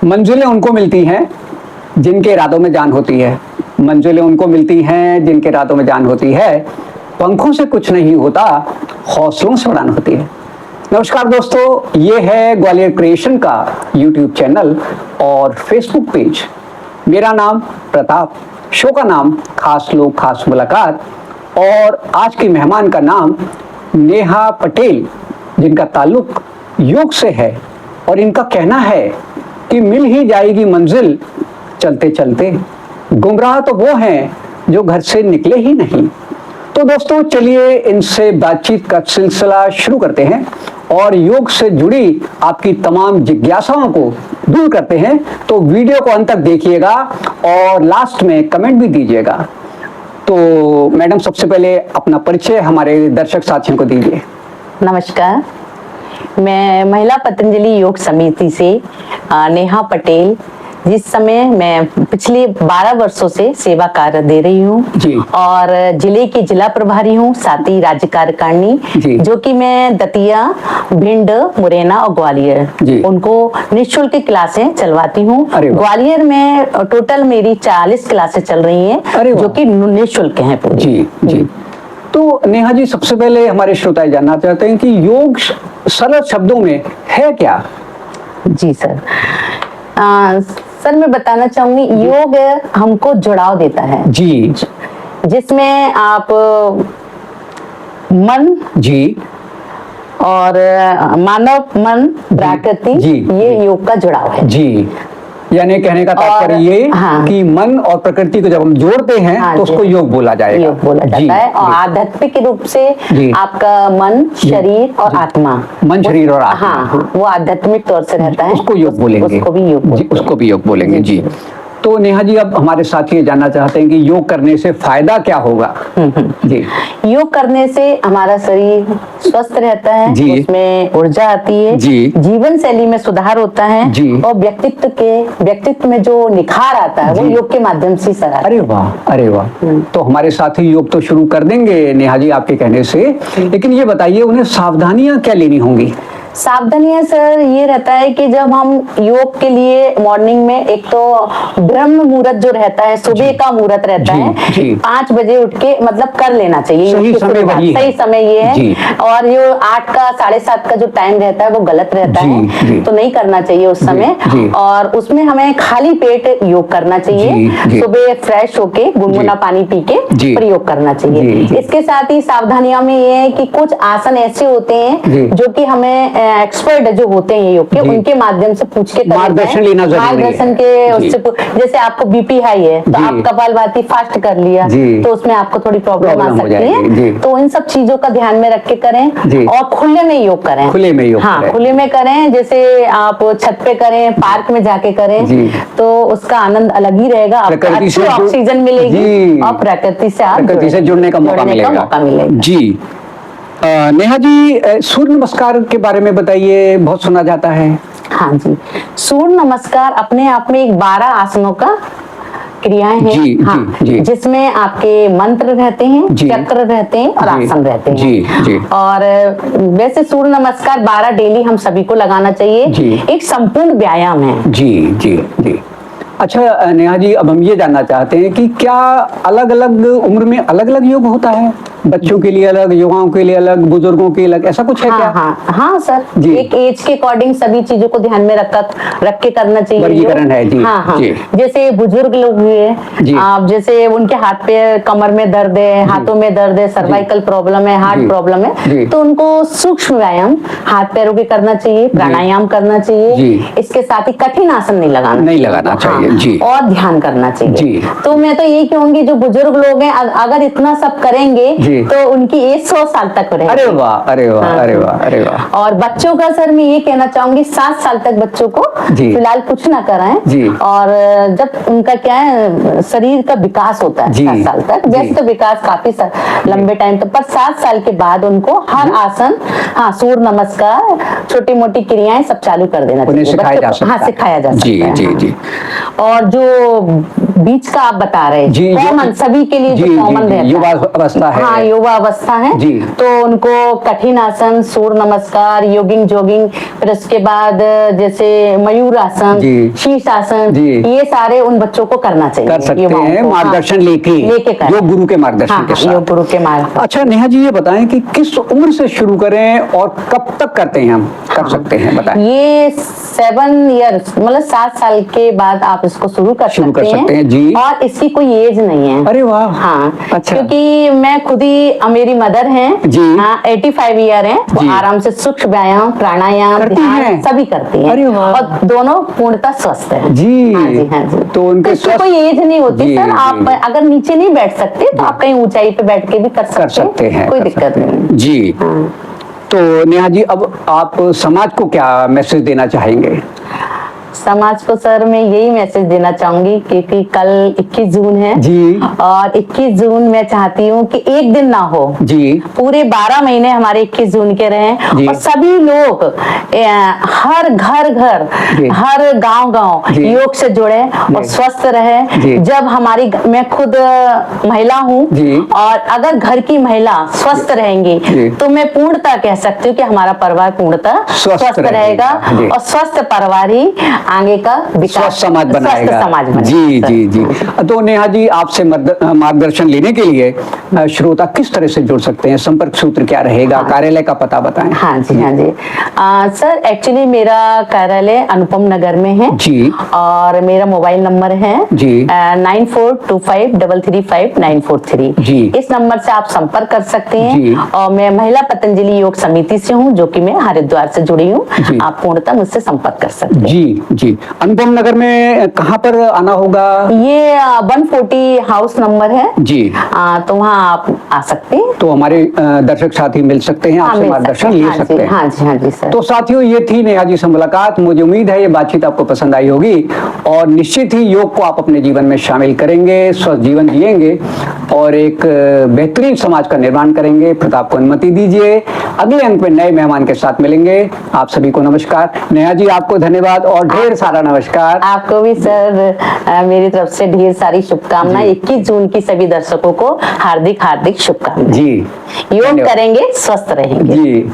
मंजिलें उनको मिलती हैं जिनके इरादों में जान होती है। मंजिलें उनको मिलती हैं जिनके इरादों में जान होती है। पंखों से कुछ नहीं होता, हौसलों से उड़ान होती है। नमस्कार दोस्तों, ये है ग्वालियर क्रिएशन का यूट्यूब चैनल और फेसबुक पेज। मेरा नाम प्रताप, शो का नाम खास लोग खास मुलाकात, और आज की मेहमान का नाम नेहा पटेल, जिनका ताल्लुक योग से है और इनका कहना है कि मिल ही जाएगी मंजिल चलते चलते। गुमराह तो वो हैं जो घर से निकले ही नहीं। तो दोस्तों चलिए इनसे बातचीत का सिलसिला शुरू करते हैं और योग से जुड़ी आपकी तमाम जिज्ञासाओं को दूर करते हैं। तो वीडियो को अंत तक देखिएगा और लास्ट में कमेंट भी दीजिएगा। तो मैडम, सबसे पहले अपना परिचय हमारे दर्शक साथियों को दीजिए। नमस्कार, मैं महिला पतंजलि योग समिति से नेहा पटेल, जिस समय मैं पिछले 12 वर्षों से सेवा कार्य दे रही हूँ और जिले की जिला प्रभारी हूँ, साथ ही राज्य कार्यकारिणी, जो कि मैं दतिया, भिंड, मुरैना और ग्वालियर उनको निःशुल्क क्लासें चलवाती हूँ। ग्वालियर में टोटल मेरी 40 क्लासें चल रही हैं जो कि निःशुल्क हैं पूरी। जी। तो नेहा जी, सबसे पहले हमारे श्रोता जानना चाहते हैं कि योग सरल शब्दों में है क्या? जी सर, सर मैं बताना चाहूंगी, योग हमको जुड़ाव देता है जी, जिसमें आप मन जी और मानव मन प्रकृति, ये योग का जुड़ाव है जी। यानी कहने का तात्पर्य ये कि मन और प्रकृति को जब हम जोड़ते हैं तो उसको योग बोला जाएगा। योग बोला जाता है। और आध्यात्मिक रूप से आपका मन, शरीर और आत्मा, मन, शरीर और आत्मा, वो आध्यात्मिक तौर से रहता है, उसको योग बोलेंगे, उसको भी योग बोलेंगे जी। तो नेहा जी, अब हमारे साथी जानना चाहते हैं कि योग करने से फायदा क्या होगा? जी, योग करने से हमारा शरीर स्वस्थ रहता है, उसमें ऊर्जा आती है, जीवन शैली में सुधार होता है और व्यक्तित्व में जो निखार आता है वो योग के माध्यम से सर आता है। अरे वाह, अरे वाह। तो हमारे साथी योग तो शुरू कर देंगे नेहा जी आपके कहने से, लेकिन ये बताइए उन्हें सावधानियां क्या लेनी होंगी? सावधानियां सर ये रहता है कि जब हम योग के लिए मॉर्निंग में, एक तो ब्रह्म मुहूर्त जो रहता है, सुबह का मुहूर्त रहता है, 5 बजे उठ के मतलब कर लेना चाहिए। सही समय ये है। और ये 8 का 7:30 का जो टाइम रहता है वो गलत रहता है, तो नहीं करना चाहिए उस समय। और उसमें हमें खाली पेट योग करना चाहिए, सुबह फ्रेश होके गुनगुना पानी पी के प्रयोग करना चाहिए। इसके साथ ही सावधानियों में ये है कि कुछ आसन ऐसे होते हैं जो कि हमें एक्सपर्ट जो होते हैं योग के, उनके माध्यम से पूछ के मार्गदर्शन लेना जरूरी है। मार्गदर्शन के उससे, जैसे आपको बीपी हाई है तो आप कपालभाति फास्ट कर लिया तो उसमें आपको थोड़ी प्रॉब्लम आ सकती है। तो इन सब चीजों का ध्यान में रख के करें और खुले में योग करें। खुले में योग, खुले में करें। जैसे आप छत पे करें, पार्क में जाके करें, तो उसका आनंद अलग ही रहेगा। अच्छी ऑक्सीजन मिलेगी और प्रकृति से जुड़ने का मौका मिलेगा जी। नेहा जी, सूर्य नमस्कार के बारे में बताइए, बहुत सुना जाता है। हाँ जी, सूर्य नमस्कार अपने आप में एक 12 आसनों का क्रियाएं हैं, जिसमें आपके मंत्र रहते हैं, चक्र रहते हैं और आसन रहते हैं। और वैसे सूर्य नमस्कार 12 डेली हम सभी को लगाना चाहिए। एक संपूर्ण व्यायाम है जी। अच्छा नेहा जी, अब हम ये जानना चाहते हैं कि क्या अलग अलग उम्र में अलग अलग योग होता है? बच्चों के लिए अलग, युवाओं के लिए अलग, बुजुर्गों के अलग, ऐसा कुछ है क्या? हाँ सर, एक एज के अकॉर्डिंग सभी चीजों को ध्यान में रख के करना चाहिए। वर्गीकरण है जी। जी। जैसे बुजुर्ग लोग हुए, आप जैसे उनके हाथ पे कमर में दर्द है, हाथों में दर्द है, सर्वाइकल प्रॉब्लम है, हार्ट प्रॉब्लम है, तो उनको सूक्ष्म व्यायाम हाथ पैरों के करना चाहिए, प्राणायाम करना चाहिए। इसके साथ ही कठिन आसन नहीं लगाना चाहिए जी, और ध्यान करना चाहिए। तो मैं तो यही कहूंगी, जो बुजुर्ग लोग हैं अगर इतना सब करेंगे तो उनकी एज 100 साल तक रहेगी। अरे वाह, अरे वाह, अरे वाह, अरे वाह। और बच्चों का सर मैं ये कहना चाहूंगी, 7 साल तक बच्चों को फिलहाल कुछ ना कराएं। और जब उनका क्या है, शरीर का विकास होता है 7 साल तक, वैसे तो विकास काफी लंबे टाइम तक, पर 7 साल के बाद उनको हर आसन, सूर्य नमस्कार, छोटी मोटी क्रियाएं सब चालू कर देना चाहिए। सिखाया जा सकता है। सिखाया जा सकता है। जी। और जो बीच का आप बता रहे जी, हैं कॉमन, सभी के लिए जो कॉमन रहता है, युवा अवस्था है। हाँ, युवा अवस्था है जी। तो उनको कठिन आसन, सूर्य नमस्कार, योगिंग जोगिंग, फिर उसके बाद जैसे मयूर आसन, जी। शीश आसन, जी। ये सारे उन बच्चों को करना चाहिए, कर सकते युवाओं हैं को। मार्गदर्शन लेके करना। योग गुरु के मार्गदर्शन हाँ, के हाँ, साथ। योग गुरु के मार्ग। अच्छा नेहा जी, ये बताएं कि किस उम्र से शुरू करें और कब तक करते हैं हम, कर सकते हैं, बताएं। ये 7 इयर्स मतलब 7 साल के बाद आप इसको शुरू कर सकते हैं जी। और इसकी कोई एज नहीं है। अरे वाह। हाँ, अच्छा। क्योंकि मैं खुद ही, मेरी मदर हैं जी। 85 ईयर हैं, वो जी। आराम से सूक्ष्म व्यायाम, प्राणायाम, करती ध्यान हैं? सभी करती हैं। अरे वाह। और दोनों पूर्णतः स्वस्थ हैं। जी। हाँ जी, हाँ जी। तो उनके इसकी स्वस्थ- कोई एज नहीं होती जी, सर। जी, आप जी। अगर नीचे नहीं बैठ सकते तो आप कहीं ऊंचाई पे बैठ के भी कर सकते हैं, कोई कर दिक्कत सकते हैं। नहीं। जी। हाँ। तो नेहा जी, अब आप समाज को क्या मैसेज देना चाहेंगे? समाज को सर मैं यही मैसेज देना चाहूंगी क्योंकि कल 21 जून है जी। और 21 जून मैं चाहती हूँ कि एक दिन ना हो, जी। पूरे 12 महीने हमारे 21 जून के रहें जी। और सभी लोग हर घर घर, जी। हर गांव गांव जी। योग से जुड़े और जी। स्वस्थ रहे। जी। जब हमारी, मैं खुद महिला हूँ जी। और अगर घर की महिला स्वस्थ रहेंगी जी। तो मैं पूर्णतः कह सकती हूँ कि हमारा परिवार पूर्णतः स्वस्थ रहेगा जी। और स्वस्थ परिवार ही आगे का विकास, स्वस्थ समाज स्वस्थ बनाएगा। समाज बनाएगा। जी सर। जी जी। तो नेहा जी, आपसे मार्गदर्शन लेने के लिए श्रोता किस तरह से जुड़ सकते हैं? संपर्क सूत्र क्या रहेगा? हाँ। कार्यालय का पता बताएं। हाँ जी, हाँ जी। सर एक्चुअली मेरा कार्यालय अनुपम नगर में है जी। और मेरा मोबाइल नंबर है जी। 9425335943। जी। इस नंबर से आप संपर्क कर सकते जी। हैं और मैं महिला पतंजलि योग समिति से हूँ, जो कि मैं हरिद्वार से जुड़ी हूँ। जी। आप पूर्णतः मुझसे संपर्क कर सकते हैं। जी जी। अनुपम नगर में कहाँ पर आना होगा? ये 140 हाउस नंबर है जी। तो वहाँ आप आ सकते हैं। तो हमारे दर्शक साथी मिल सकते हैं, आपसे मिल मार्गदर्शन सकते हैं। ले हाँ सकते जी, हैं। हाँ जी, हाँ जी सर। तो साथियों, ये थी नेहा जी से मुलाकात। मुझे उम्मीद है ये बातचीत आपको पसंद आई होगी और निश्चित ही योग को आप अपने जीवन में शामिल करेंगे, स्वस्थ जीवन जिएंगे और एक बेहतरीन समाज का निर्माण करेंगे। प्रताप को अनुमति दीजिए, अगले अंक में नए मेहमान के साथ मिलेंगे। आप सभी को नमस्कार। नेहा जी, आपको धन्यवाद और ढेर सारा नमस्कार। आपको भी सर मेरी तरफ से ढेर सारी शुभकामनाएं। 21 जून की सभी दर्शकों को हार्दिक हार्दिक शुभकामनाएं। जी। योग करेंगे, स्वस्थ रहेंगे। जी।